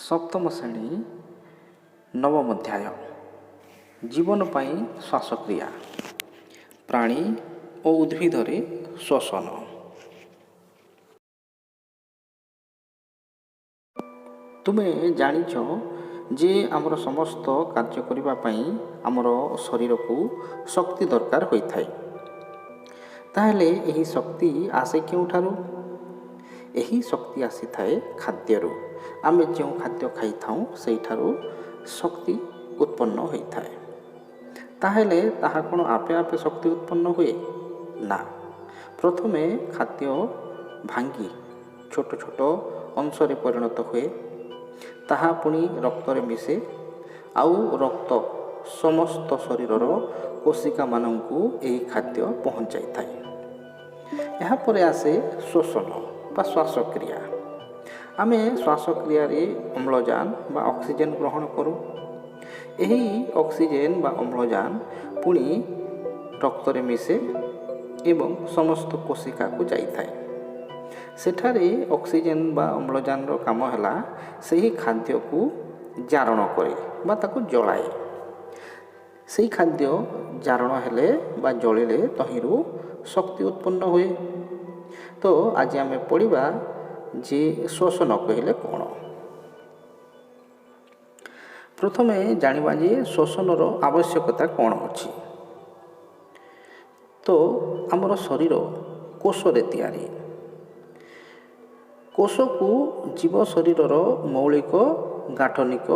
ସପ୍ତମ ଶ୍ରେଣୀ ନବମ ଅଧ୍ୟାୟ ଜୀବନ ପାଇଁ ଶ୍ୱାସକ୍ରିୟା ପ୍ରାଣୀ ଓ ଉଦ୍ଭିଦରେ ଶ୍ୱସନ। ତୁମେ ଜାଣିଛ ଯେ ଆମର ସମସ୍ତ କାର୍ଯ୍ୟ କରିବା ପାଇଁ ଆମର ଶରୀରକୁ ଶକ୍ତି ଦରକାର ହୋଇଥାଏ। ତାହେଲେ ଏହି ଶକ୍ତି ଆସେ କେଉଁଠାରୁ? ଏହି ଶକ୍ତି ଆସିଥାଏ ଖାଦ୍ୟରୁ। ଆମେ ଯେଉଁ ଖାଦ୍ୟ ଖାଇଥାଉ ସେଇଠାରୁ ଶକ୍ତି ଉତ୍ପନ୍ନ ହୋଇଥାଏ। ତାହେଲେ ତାହା କ'ଣ ଆପେ ଆପେ ଶକ୍ତି ଉତ୍ପନ୍ନ ହୁଏ? ନା, ପ୍ରଥମେ ଖାଦ୍ୟ ଭାଙ୍ଗି ଛୋଟ ଛୋଟ ଅଂଶରେ ପରିଣତ ହୁଏ। ତାହା ପୁଣି ରକ୍ତରେ ମିଶେ ଆଉ ରକ୍ତ ସମସ୍ତ ଶରୀରର କୋଶିକାମାନଙ୍କୁ ଏହି ଖାଦ୍ୟ ପହଞ୍ଚାଇଥାଏ। ଏହାପରେ ଆସେ ଶ୍ୱସନ ବା ଶ୍ୱାସକ୍ରିୟା। ଆମେ ଶ୍ୱାସକ୍ରିୟାରେ ଅମ୍ଳଜାନ ବା ଅକ୍ସିଜେନ୍ ଗ୍ରହଣ କରୁ। ଏହି ଅକ୍ସିଜେନ୍ ବା ଅମ୍ଳଜାନ ପୁଣି ରକ୍ତରେ ମିଶେ ଏବଂ ସମସ୍ତ କୋଶିକାକୁ ଯାଇଥାଏ। ସେଠାରେ ଅକ୍ସିଜେନ୍ ବା ଅମ୍ଳଜାନର କାମ ହେଲା ସେହି ଖାଦ୍ୟକୁ ଜାରଣ କରେ ବା ତାକୁ ଜଳାଏ। ସେହି ଖାଦ୍ୟ ଜାରଣ ହେଲେ ବା ଜଳିଲେ ତହିଁରୁ ଶକ୍ତି ଉତ୍ପନ୍ନ ହୁଏ। ତ ଆଜି ଆମେ ପଢ଼ିବା ଯେ ଶ୍ୱସନ କହିଲେ କ'ଣ। ପ୍ରଥମେ ଜାଣିବା ଯେ ଶ୍ୱସନର ଆବଶ୍ୟକତା କ'ଣ ଅଛି। ତ ଆମର ଶରୀର କୋଷରେ ତିଆରି। କୋଷକୁ ଜୀବ ଶରୀରର ମୌଳିକ ଗାଠନିକ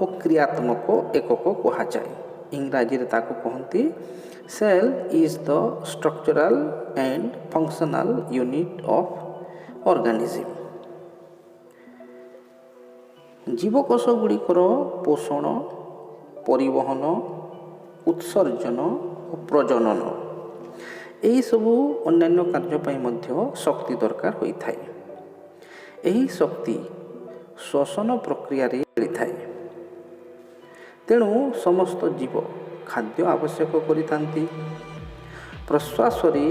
ଓ କ୍ରିୟାତ୍ମକ ଏକକ କୁହାଯାଏ। ଇଂରାଜୀରେ ତାକୁ କହନ୍ତି cell is the structural and functional unit of organism. ଜୀବକୋଷ ଗୁଡ଼ିକର ପୋଷଣ, ପରିବହନ, ଉତ୍ସର୍ଜନ ଓ ପ୍ରଜନନ ଏହିସବୁ ଅନ୍ୟାନ୍ୟ କାର୍ଯ୍ୟ ପାଇଁ ମଧ୍ୟ ଶକ୍ତି ଦରକାର ହୋଇଥାଏ। ଏହି ଶକ୍ତି ଶ୍ୱସନ ପ୍ରକ୍ରିୟାରେ ମିଳିଥାଏ। ତେଣୁ ସମସ୍ତ ଜୀବ ଖାଦ୍ୟ ଆବଶ୍ୟକ କରିଥାନ୍ତି। ପ୍ରଶ୍ୱାସରେ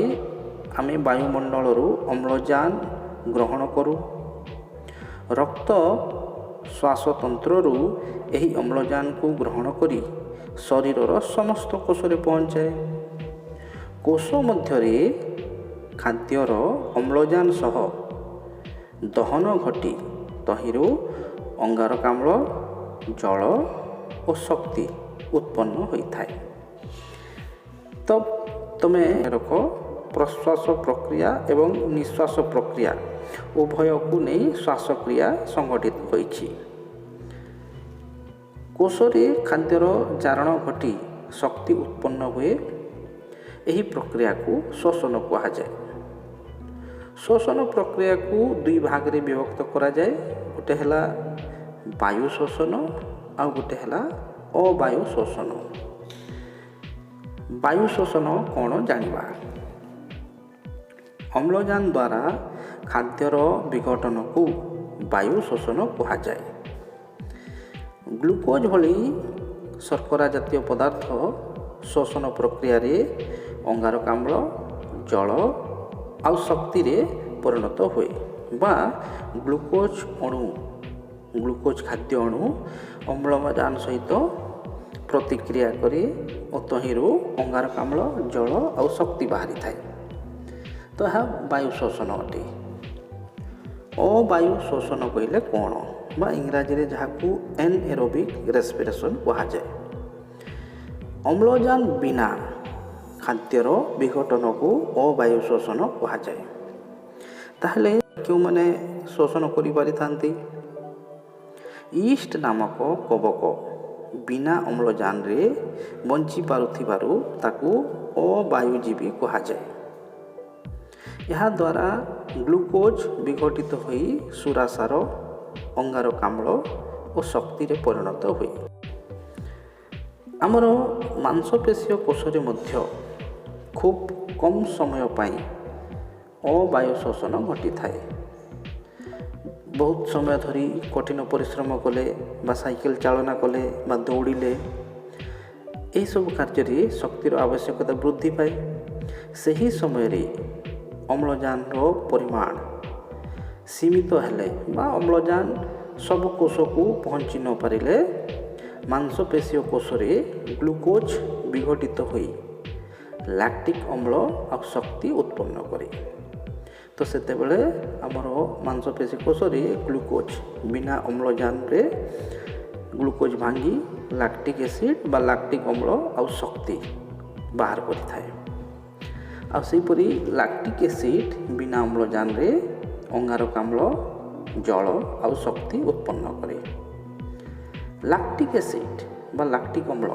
ଆମେ ବାୟୁମଣ୍ଡଳରୁ ଅମ୍ଳଜାନ ଗ୍ରହଣ କରୁ। ରକ୍ତ ଶ୍ୱାସତନ୍ତ୍ରରୁ ଏହି ଅମ୍ଳଜାନକୁ ଗ୍ରହଣ କରି ଶରୀରର ସମସ୍ତ କୋଷରେ ପହଞ୍ଚାଏ। କୋଷ ମଧ୍ୟରେ ଖାଦ୍ୟର ଅମ୍ଳଜାନ ସହ ଦହନ ଘଟି ତହିଁରୁ ଅଙ୍ଗାରକାମ୍ଳ, ଜଳ ଓ ଶକ୍ତି ଉତ୍ପନ୍ନ ହୋଇଥାଏ। ତ ତୁମେ ରଖ ପ୍ରଶ୍ୱାସ ପ୍ରକ୍ରିୟା ଏବଂ ନିଶ୍ୱାସ ପ୍ରକ୍ରିୟା ଉଭୟକୁ ନେଇ ଶ୍ୱାସକ୍ରିୟା ସଂଗଠିତ ହୋଇଛି। କୋଷରେ ଖାଦ୍ୟର ଜାରଣ ଘଟି ଶକ୍ତି ଉତ୍ପନ୍ନ ହୁଏ। ଏହି ପ୍ରକ୍ରିୟାକୁ ଶ୍ୱସନ କୁହାଯାଏ। ଶ୍ୱସନ ପ୍ରକ୍ରିୟାକୁ ଦୁଇ ଭାଗରେ ବିଭକ୍ତ କରାଯାଏ। ଗୋଟେ ହେଲା ବାୟୁ ଶ୍ୱସନ ଆଉ ଗୋଟେ ହେଲା ଅବାୟୁ ଶ୍ୱସନ। ବାୟୁ ଶ୍ୱସନ କ'ଣ ଜାଣିବା। ଅମ୍ଳଜାନ ଦ୍ୱାରା ଖାଦ୍ୟର ବିଘଟନକୁ ବାୟୁ ଶ୍ୱସନ କୁହାଯାଏ। ଗ୍ଲୁକୋଜ୍ ଭଳି ଶର୍କରା ଜାତୀୟ ପଦାର୍ଥ ଶ୍ୱସନ ପ୍ରକ୍ରିୟାରେ ଅଙ୍ଗାରକାମ୍ଳ, ଜଳ ଆଉ ଶକ୍ତିରେ ପରିଣତ ହୁଏ ବା ଗ୍ଲୁକୋଜ୍ ଖାଦ୍ୟ ଅଣୁ ଅମ୍ଳଜାନ ସହିତ ପ୍ରତିକ୍ରିୟା କରି ଓ ତହିଁରୁ ଅଙ୍ଗାରକାମ୍ଳ, ଜଳ ଆଉ ଶକ୍ତି ବାହାରିଥାଏ। ତ ଏହା ବାୟୁ ଶ୍ୱସନ ଅଟେ। ଅବାୟୁ ଶ୍ୱସନ କହିଲେ କ'ଣ ବା ଇଂରାଜୀରେ ଯାହାକୁ ଏନ୍ଏରୋବିକ୍ ରେସ୍ପିରେସନ୍ କୁହାଯାଏ। ଅମ୍ଳଜାନ ବିନା ଖାଦ୍ୟର ବିଘଟନକୁ ଅବାୟୁ ଶ୍ୱସନ କୁହାଯାଏ। ତାହେଲେ କେଉଁମାନେ ଶ୍ୱସନ କରିପାରିଥାନ୍ତି? ଇଷ୍ଟ ନାମକ କବକ ବିନା ଅମ୍ଳଜାନରେ ବଞ୍ଚିପାରୁଥିବାରୁ ତାକୁ ଅବାୟୁଜୀବୀ କୁହାଯାଏ। ଏହାଦ୍ୱାରା ଗ୍ଲୁକୋଜ୍ ବିଘଟିତ ହୋଇ ସୁରାସାର, ଅଙ୍ଗାରକାମ୍ଳ ଓ ଶକ୍ତିରେ ପରିଣତ ହୁଏ। ଆମର ମାଂସପେଶୀୟ କୋଷରେ ମଧ୍ୟ ଖୁବ୍ କମ୍ ସମୟ ପାଇଁ ଅବାୟୁ ଶ୍ୱସନ ଘଟିଥାଏ। ବହୁତ ସମୟ ଧରି କଠିନ ପରିଶ୍ରମ କଲେ ବା ସାଇକେଲ ଚାଳନା କଲେ ବା ଦୌଡ଼ିଲେ ଏହିସବୁ କାର୍ଯ୍ୟରେ ଶକ୍ତିର ଆବଶ୍ୟକତା ବୃଦ୍ଧି ପାଏ। ସେହି ସମୟରେ ଅମ୍ଳଜାନର ପରିମାଣ ସୀମିତ ହେଲେ ବା ଅମ୍ଳଜାନ ସବୁ କୋଷକୁ ପହଞ୍ଚି ନ ପାରିଲେ ମାଂସପେଶୀୟ କୋଷରେ ଗ୍ଲୁକୋଜ୍ ବିଘଟିତ ହୋଇ ଲାକ୍ଟିକ୍ ଅମ୍ଳ ଆଉ ଶକ୍ତି ଉତ୍ପନ୍ନ କରେ। ତ ସେତେବେଳେ ଆମର ମାଂସପେଶୀ କୋଷରେ ଗ୍ଲୁକୋଜ୍ ବିନା ଅମ୍ଳଜାନରେ ଗ୍ଲୁକୋଜ୍ ଭାଙ୍ଗି ଲାକ୍ଟିକ୍ ଏସିଡ୍ ବା ଲାକ୍ଟିକ୍ ଅମ୍ଳ ଆଉ ଶକ୍ତି ବାହାର କରିଥାଏ। ଆଉ ସେହିପରି ଲାକ୍ଟିକ୍ ଏସିଡ୍ ବିନା ଅମ୍ଳଜାନରେ ଅଙ୍ଗାରକାମ୍ଳ ଜଳ ଆଉ ଶକ୍ତି ଉତ୍ପନ୍ନ କରେ। ଲାକ୍ଟିକ୍ ଏସିଡ୍ ବା ଲାକ୍ଟିକ୍ ଅମ୍ଳ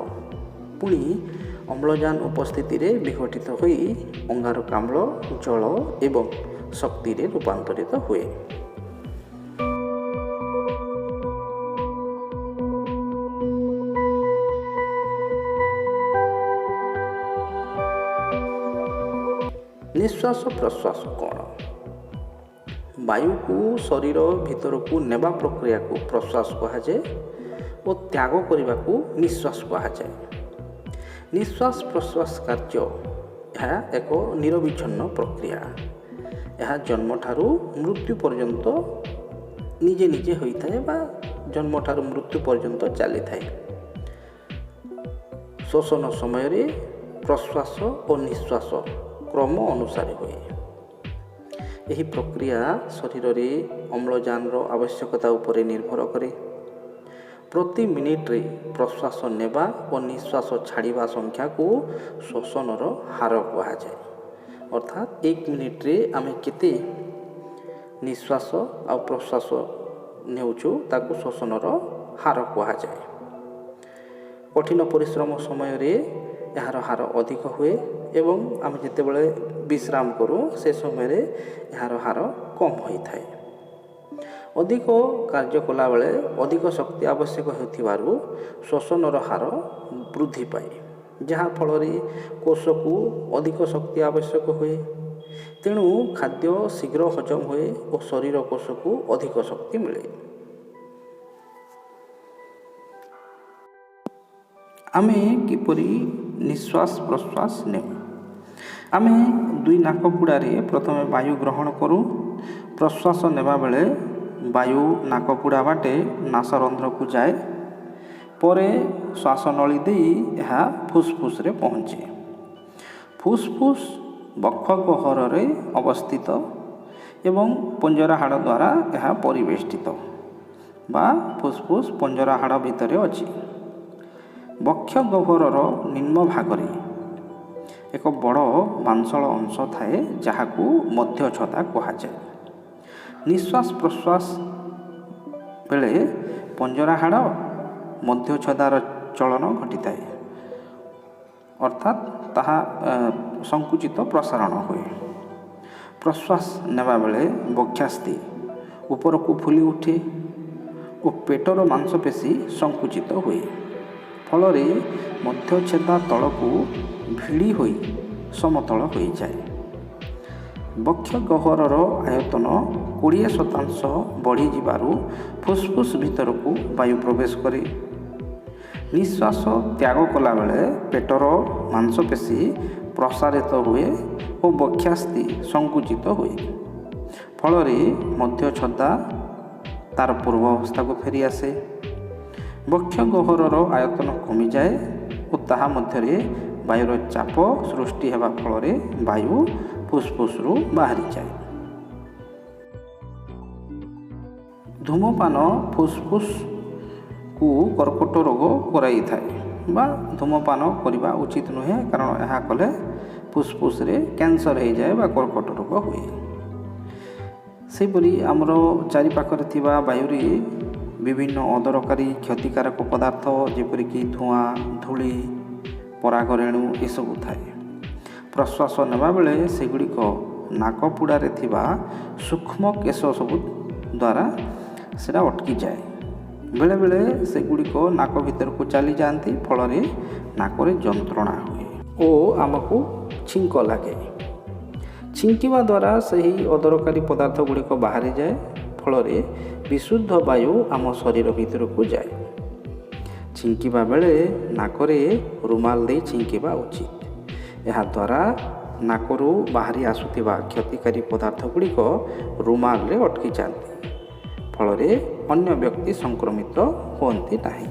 ପୁଣି ଅମ୍ଳଜାନ ଉପସ୍ଥିତିରେ ବିଘଟିତ ହୋଇ ଅଙ୍ଗାରକାମ୍ଳ ଜଳ ଏବଂ ଶକ୍ତିରେ ରୂପାନ୍ତରିତ ହୁଏ। ନିଶ୍ୱାସ ପ୍ରଶ୍ୱାସ କ'ଣ? ବାୟୁକୁ ଶରୀର ଭିତରକୁ ନେବା ପ୍ରକ୍ରିୟାକୁ ପ୍ରଶ୍ୱାସ କୁହାଯାଏ ଓ ତ୍ୟାଗ କରିବାକୁ ନିଶ୍ୱାସ କୁହାଯାଏ। ନିଶ୍ୱାସ ପ୍ରଶ୍ୱାସ କାର୍ଯ୍ୟ ଏହା ଏକ ନିରବିଚ୍ଛିନ୍ନ ପ୍ରକ୍ରିୟା। ଏହା ଜନ୍ମଠାରୁ ମୃତ୍ୟୁ ପର୍ଯ୍ୟନ୍ତ ନିଜେ ନିଜେ ହୋଇଥାଏ ବା ଜନ୍ମଠାରୁ ମୃତ୍ୟୁ ପର୍ଯ୍ୟନ୍ତ ଚାଲିଥାଏ। ଶ୍ଵସନ ସମୟରେ ପ୍ରଶ୍ୱାସ ଓ ନିଶ୍ୱାସ କ୍ରମ ଅନୁସାରେ ହୁଏ। ଏହି ପ୍ରକ୍ରିୟା ଶରୀରରେ ଅମ୍ଳଜାନର ଆବଶ୍ୟକତା ଉପରେ ନିର୍ଭର କରେ। ପ୍ରତି ମିନିଟରେ ପ୍ରଶ୍ୱାସ ନେବା ଓ ନିଶ୍ୱାସ ଛାଡ଼ିବା ସଂଖ୍ୟାକୁ ଶ୍ଵସନର ହାର କୁହାଯାଏ। ଅର୍ଥାତ୍ 1 ମିନିଟରେ ଆମେ କେତେ ନିଶ୍ୱାସ ଆଉ ପ୍ରଶ୍ୱାସ ନେଉଛୁ ତାକୁ ଶ୍ଵସନର ହାର କୁହାଯାଏ। କଠିନ ପରିଶ୍ରମ ସମୟରେ ଏହାର ହାର ଅଧିକ ହୁଏ ଏବଂ ଆମେ ଯେତେବେଳେ ବିଶ୍ରାମ କରୁ ସେ ସମୟରେ ଏହାର ହାର କମ୍ ହୋଇଥାଏ। ଅଧିକ କାର୍ଯ୍ୟ କଲାବେଳେ ଅଧିକ ଶକ୍ତି ଆବଶ୍ୟକ ହେଉଥିବାରୁ ଶ୍ଵସନର ହାର ବୃଦ୍ଧି ପାଏ, ଯାହାଫଳରେ କୋଷକୁ ଅଧିକ ଶକ୍ତି ଆବଶ୍ୟକ ହୁଏ। ତେଣୁ ଖାଦ୍ୟ ଶୀଘ୍ର ହଜମ ହୁଏ ଓ ଶରୀର କୋଷକୁ ଅଧିକ ଶକ୍ତି ମିଳେ। ଆମେ କିପରି ନିଶ୍ୱାସ ପ୍ରଶ୍ୱାସ ନେଉ? ଆମେ 2 ନାକପୁଡ଼ାରେ ପ୍ରଥମେ ବାୟୁ ଗ୍ରହଣ କରୁ। ପ୍ରଶ୍ୱାସ ନେବା ବେଳେ ବାୟୁ ନାକପୁଡ଼ା ବାଟେ ନାସାରନ୍ଧ୍ରକୁ ଯାଏ। ପରେ ଶ୍ୱାସନଳୀ ଦେଇ ଏହା ଫୁସ୍ଫୁସ୍ରେ ପହଞ୍ଚେ। ଫୁସ୍ଫୁସ୍ ବକ୍ଷ ଗହ୍ୱରରେ ଅବସ୍ଥିତ ଏବଂ ପଞ୍ଜରା ହାଡ଼ ଦ୍ୱାରା ଏହା ପରିବେଷ୍ଟିତ ବା ଫୁସ୍ଫୁସ୍ ପଞ୍ଜରା ହାଡ଼ ଭିତରେ ଅଛି। ବକ୍ଷ ଗହ୍ୱରର ନିମ୍ନ ଭାଗରେ ଏକ ବଡ଼ ମାଂସଳ ଅଂଶ ଥାଏ ଯାହାକୁ ମଧ୍ୟଚ୍ଛଦା କୁହାଯାଏ। ନିଶ୍ୱାସ ପ୍ରଶ୍ୱାସ ବେଳେ ପଞ୍ଜରା ହାଡ଼ ମଧ୍ୟଚ୍ଛଦାର ଚଳନ ଘଟିଥାଏ, ଅର୍ଥାତ୍ ତାହା ସଙ୍କୁଚିତ ପ୍ରସାରଣ ହୁଏ। ପ୍ରଶ୍ୱାସ ନେବା ବେଳେ ବକ୍ଷାସ୍ଥି ଉପରକୁ ଫୁଲି ଉଠେ ଓ ପେଟର ମାଂସପେଶୀ ସଙ୍କୁଚିତ ହୁଏ। ଫଳରେ ମଧ୍ୟଚ୍ଛଦା ତଳକୁ ଭିଡ଼ି ହୋଇ ସମତଳ ହୋଇଯାଏ। ବକ୍ଷ ଗହ୍ୱରର ଆୟତନ 20% ବଢ଼ିଯିବାରୁ ଫୁସ୍ଫୁସ୍ ଭିତରକୁ ବାୟୁ ପ୍ରବେଶ କରେ। ନିଶ୍ୱାସ ତ୍ୟାଗ କଲାବେଳେ ପେଟର ମାଂସପେଶୀ ପ୍ରସାରିତ ହୁଏ ଓ ବକ୍ଷାସ୍ଥି ସଙ୍କୁଚିତ ହୁଏ। ଫଳରେ ମଧ୍ୟଚ୍ଛଦା ତାର ପୂର୍ବ ଅବସ୍ଥାକୁ ଫେରିଆସେ। ବକ୍ଷ ଗହ୍ୱରର ଆୟତନ କମିଯାଏ ଓ ତାହା ମଧ୍ୟରେ ବାୟୁର ଚାପ ସୃଷ୍ଟି ହେବା ଫଳରେ ବାୟୁ ଫୁସ୍ଫୁସ୍ରୁ ବାହାରିଯାଏ। ଧୂମପାନ ଫୁସ୍ଫୁସ୍କୁ କର୍କଟ ରୋଗ କରାଇଥାଏ ବା ଧୂମପାନ କରିବା ଉଚିତ ନୁହେଁ, କାରଣ ଏହା କଲେ ଫୁସ୍ଫୁସ୍ରେ କ୍ୟାନ୍ସର ହୋଇଯାଏ ବା କର୍କଟ ରୋଗ ହୁଏ। ସେହିପରି ଆମର ଚାରିପାଖରେ ଥିବା ବାୟୁରେ ବିଭିନ୍ନ ଅଦରକାରୀ କ୍ଷତିକାରକ ପଦାର୍ଥ ଯେପରିକି ଧୂଆଁ, ଧୂଳି, ପରାଗରେଣୁ ଏସବୁ ଥାଏ। ପ୍ରଶ୍ୱାସ ନେବାବେଳେ ସେଗୁଡ଼ିକ ନାକପୁଡ଼ାରେ ଥିବା ସୂକ୍ଷ୍ମ କେଶ ସବୁ ଦ୍ୱାରା ସେଟା ଅଟକିଯାଏ। ବେଳେବେଳେ ସେଗୁଡ଼ିକ ନାକ ଭିତରକୁ ଚାଲିଯାଆନ୍ତି, ଫଳରେ ନାକରେ ଯନ୍ତ୍ରଣା ହୁଏ ଓ ଆମକୁ ଛିଙ୍କ ଲାଗେ। ଛିଙ୍କିବା ଦ୍ୱାରା ସେହି ଅଦରକାରୀ ପଦାର୍ଥ ଗୁଡ଼ିକ ବାହାରିଯାଏ, ଫଳରେ ବିଶୁଦ୍ଧ ବାୟୁ ଆମ ଶରୀର ଭିତରକୁ ଯାଏ। ଛିଙ୍କିବା ବେଳେ ନାକରେ ରୁମାଲ ଦେଇ ଛିଙ୍କିବା ଉଚିତ। ଏହାଦ୍ୱାରା ନାକରୁ ବାହାରି ଆସୁଥିବା କ୍ଷତିକାରୀ ପଦାର୍ଥ ଗୁଡ଼ିକ ରୁମାଲରେ ଅଟକି ଯାଆନ୍ତି, ଫଳରେ ଅନ୍ୟ ବ୍ୟକ୍ତି ସଂକ୍ରମିତ ହୁଅନ୍ତି ନାହିଁ।